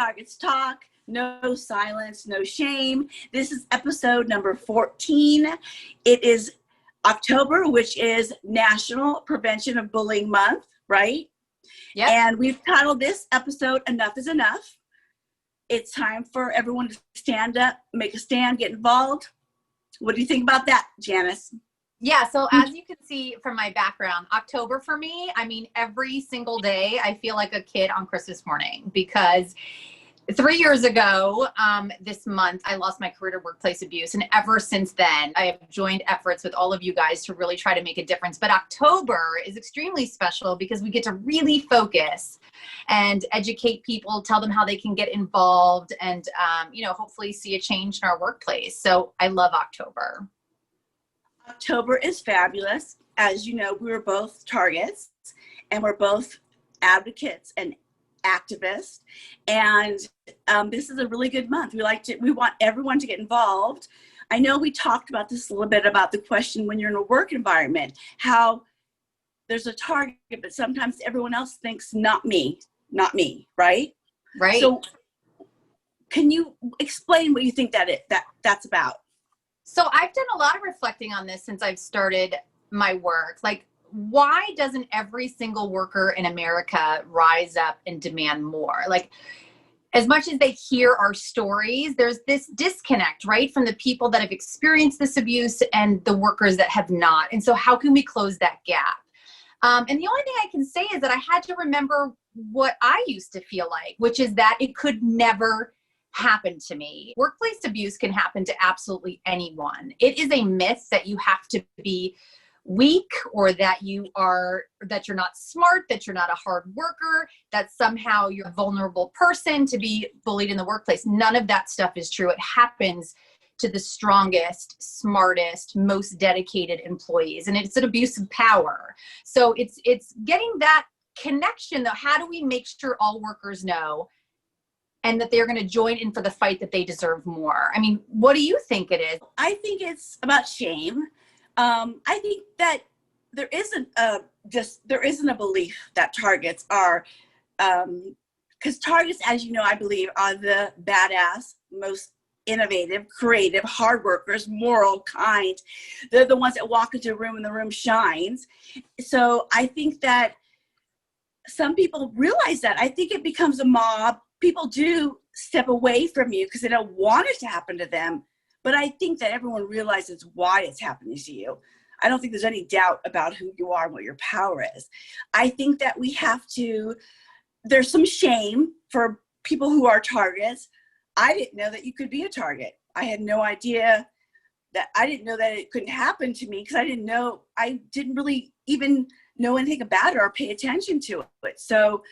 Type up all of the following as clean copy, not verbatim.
Targets Talk. No silence, no shame. This is episode number 14. It is October, which is National Prevention of Bullying Month, right? Yep. And we've titled this episode, Enough is Enough. It's time for everyone to stand up, make a stand, get involved. What do you think about that, Janice? Yeah, so as you can see from my background, October for me, I mean, every single day I feel like a kid on Christmas morning, because 3 years ago, this month, I lost my career to workplace abuse. And ever since then, I have joined efforts with all of you guys to really try to make a difference. But October is extremely special because we get to really focus and educate people, tell them how they can get involved and, hopefully see a change in our workplace. So I love October. October is fabulous. As you know, we were both targets and we're both advocates and activists. And this is a really good month. We want everyone to get involved. I know we talked about this a little bit about the question when you're in a work environment, how there's a target, but sometimes everyone else thinks not me, right? Right. So can you explain what you think that's about? So I've done a lot of reflecting on this since I've started my work. Like, why doesn't every single worker in America rise up and demand more? Like, as much as they hear our stories, there's this disconnect, right, from the people that have experienced this abuse and the workers that have not. And so how can we close that gap? And the only thing I can say is that I had to remember what I used to feel like, which is that it could never happen to me. Workplace abuse can happen to absolutely anyone. It is a myth that you have to be weak or that you're not smart, that you're not a hard worker, that somehow you're a vulnerable person to be bullied in the workplace. None of that stuff is true. It happens to the strongest, smartest, most dedicated employees, and it's an abuse of power. So it's getting that connection though. How do we make sure all workers know and that they're going to join in for the fight that they deserve more? I mean, what do you think it is? I think it's about shame. I think that there isn't a belief that targets are, because targets, as you know, I believe, are the badass, most innovative, creative, hard workers, moral, kind. They're the ones that walk into a room and the room shines. So I think that some people realize that. I think it becomes a mob. People do step away from you because they don't want it to happen to them. But I think that everyone realizes why it's happening to you. I don't think there's any doubt about who you are and what your power is. I think that there's some shame for people who are targets. I didn't know that you could be a target. I had no idea I didn't know that it couldn't happen to me because I didn't really even know anything about it or pay attention to it. So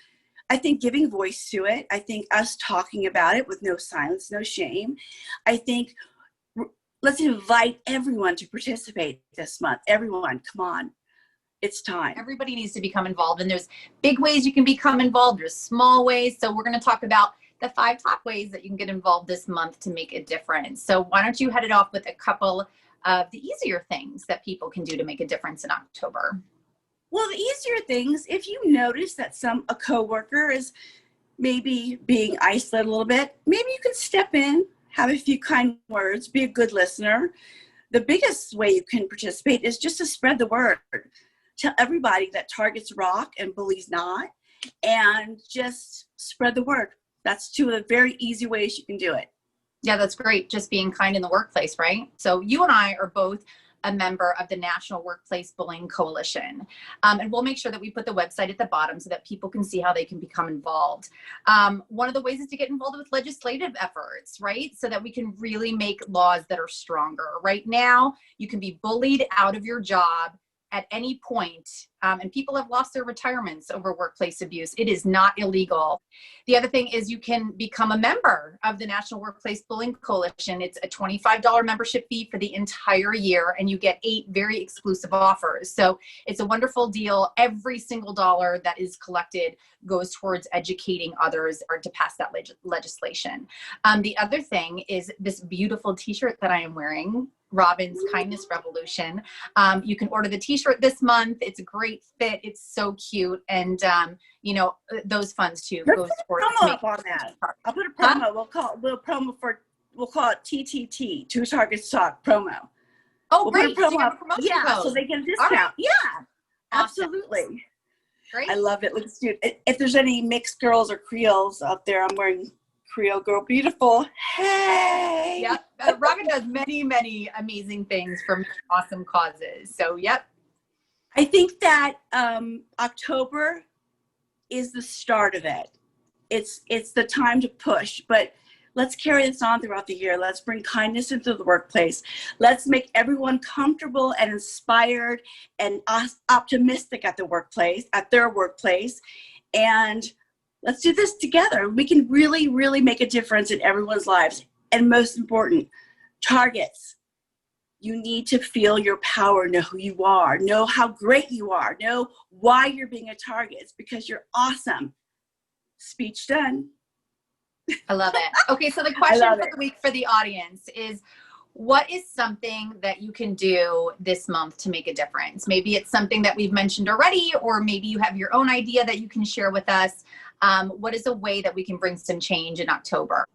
I think giving voice to it, I think us talking about it with no silence, no shame, I think let's invite everyone to participate this month. Everyone, come on. It's time. Everybody needs to become involved, and there's big ways you can become involved. There's small ways. So we're going to talk about the 5 top ways that you can get involved this month to make a difference. So why don't you head it off with a couple of the easier things that people can do to make a difference in October? Well, the easier things, if you notice that a coworker is maybe being isolated a little bit, maybe you can step in, have a few kind words, be a good listener. The biggest way you can participate is just to spread the word. Tell everybody that targets rock and bullies not, and just spread the word. That's 2 of the very easy ways you can do it. Yeah, that's great. Just being kind in the workplace, right? So you and I are both a member of the National Workplace Bullying Coalition. And we'll make sure that we put the website at the bottom so that people can see how they can become involved. One of the ways is to get involved with legislative efforts, right? So that we can really make laws that are stronger. Right now, you can be bullied out of your job at any point, and people have lost their retirements over workplace abuse. It is not illegal. The other thing is you can become a member of the National Workplace Bullying Coalition. It's a $25 membership fee for the entire year, and you get 8 very exclusive offers. So it's a wonderful deal. Every single dollar that is collected goes towards educating others or to pass that legislation. The other thing is this beautiful t-shirt that I am wearing Robin's Kindness Revolution. You can order the t-shirt this month. It's a great fit. It's so cute. And, you know, those funds too. Let's Goes put a towards promo making- up on that. I'll put a promo. We'll call it TTT, Two Targets Talk promo. Oh, We'll great. put a So you promo have a up. promotion Yeah, code. so they get a All discount. right. Yeah, Awesome. absolutely. Great. I love it. Let's do it. If there's any mixed girls or Creoles out there, I'm wearing Creole Girl Beautiful. Hey. Yep. Robin does many, many amazing things for many awesome causes. So, yep. I think that October is the start of it. It's the time to push, but let's carry this on throughout the year. Let's bring kindness into the workplace. Let's make everyone comfortable and inspired and optimistic at their workplace. And let's do this together. We can really, really make a difference in everyone's lives. And most important, targets. You need to feel your power, know who you are, know how great you are, know why you're being a target. It's because you're awesome. Speech done. I love it. Okay, so the question for the week for the audience is, what is something that you can do this month to make a difference? Maybe it's something that we've mentioned already, or maybe you have your own idea that you can share with us. What is a way that we can bring some change in October?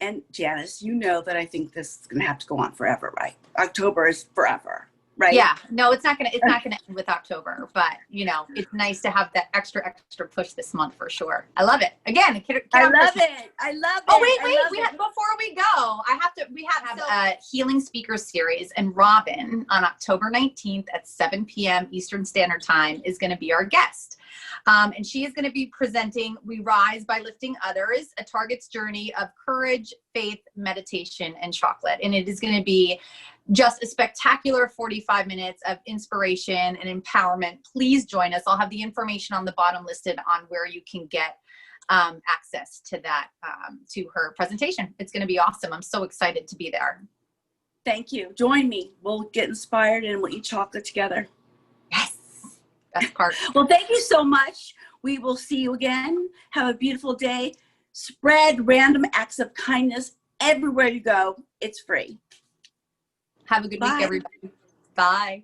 And Janice, you know that I think this is going to have to go on forever, right? October is forever, right? Yeah, no, it's not gonna end with October, but you know, it's nice to have that extra push this month for sure. I love it. Again, I love it. Oh wait, before we go, we have a healing speaker series, and Robin on October 19th at 7 p.m. Eastern Standard Time is going to be our guest. And she is going to be presenting We Rise by Lifting Others, a Target's journey of courage, faith, meditation, and chocolate. And it is going to be just a spectacular 45 minutes of inspiration and empowerment. Please join us. I'll have the information on the bottom listed on where you can get access to that, to her presentation. It's going to be awesome. I'm so excited to be there. Thank you. Join me. We'll get inspired and we'll eat chocolate together. Yes. Best part. Well, thank you so much. We will see you again. Have a beautiful day. Spread random acts of kindness everywhere you go. It's free. Have a good week, everybody. Bye.